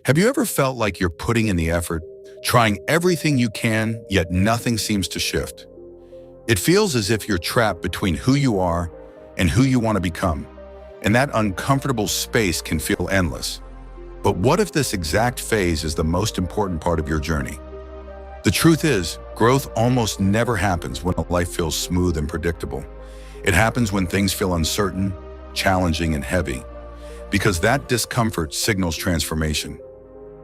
Have you ever felt like you're putting in the effort, trying everything you can, yet nothing seems to shift? It feels as if you're trapped between who you are and who you want to become, and that uncomfortable space can feel endless. But what if this exact phase is the most important part of your journey? The truth is, growth almost never happens when a life feels smooth and predictable. It happens when things feel uncertain, challenging, and heavy, because that discomfort signals transformation.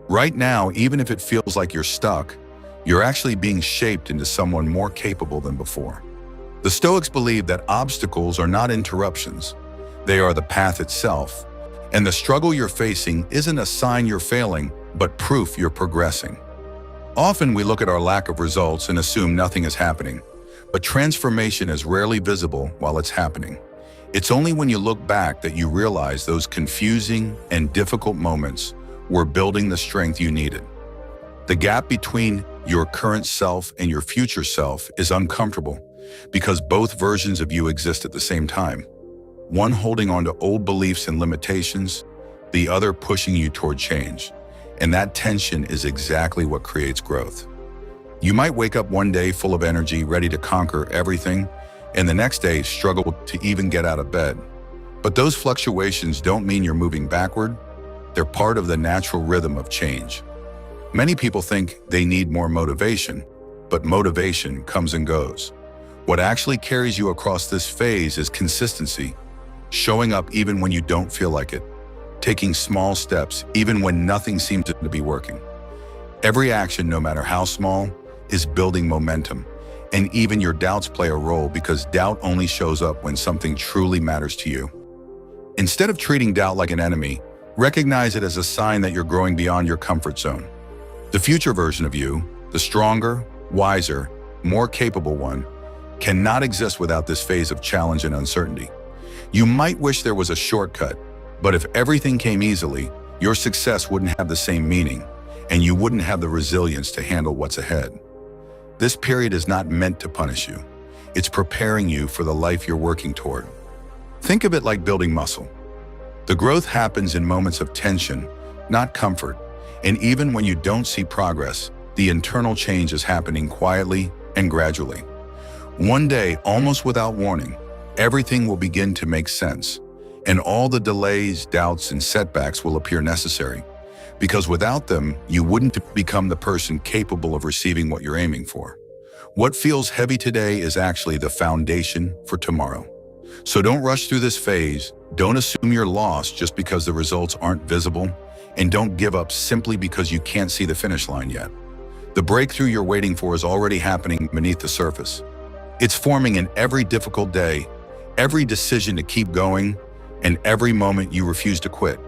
Right now, even if it feels like you're stuck, you're actually being shaped into someone more capable than before. The Stoics believe that obstacles are not interruptions. They are the path itself, and the struggle you're facing isn't a sign you're failing, but proof you're progressing. Often we look at our lack of results and assume nothing is happening, but transformation is rarely visible while it's happening. It's only when you look back that you realize those confusing and difficult moments were building the strength you needed. The gap between your current self and your future self is uncomfortable because both versions of you exist at the same time. One holding on to old beliefs and limitations, the other pushing you toward change. And that tension is exactly what creates growth. You might wake up one day full of energy, ready to conquer everything, and the next day struggle to even get out of bed. But those fluctuations don't mean you're moving backward. They're part of the natural rhythm of change. Many people think they need more motivation, but motivation comes and goes. What actually carries you across this phase is consistency, showing up even when you don't feel like it, taking small steps even when nothing seems to be working. Every action, no matter how small, is building momentum, and even your doubts play a role because doubt only shows up when something truly matters to you. Instead of treating doubt like an enemy, recognize it as a sign that you're growing beyond your comfort zone. The future version of you, the stronger, wiser, more capable one, cannot exist without this phase of challenge and uncertainty. You might wish there was a shortcut, but if everything came easily, your success wouldn't have the same meaning, and you wouldn't have the resilience to handle what's ahead. This period is not meant to punish you. It's preparing you for the life you're working toward. Think of it like building muscle. The growth happens in moments of tension, not comfort, and even when you don't see progress, the internal change is happening quietly and gradually. One day, almost without warning, everything will begin to make sense, and all the delays, doubts, and setbacks will appear necessary, because without them, you wouldn't become the person capable of receiving what you're aiming for. What feels heavy today is actually the foundation for tomorrow. So don't rush through this phase, don't assume you're lost just because the results aren't visible, and don't give up simply because you can't see the finish line yet. The breakthrough you're waiting for is already happening beneath the surface. It's forming in every difficult day, every decision to keep going, and every moment you refuse to quit.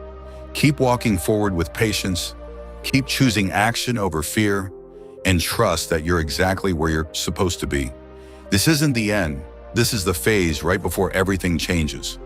Keep walking forward with patience, keep choosing action over fear, and trust that you're exactly where you're supposed to be. This isn't the end. This is the phase right before everything changes.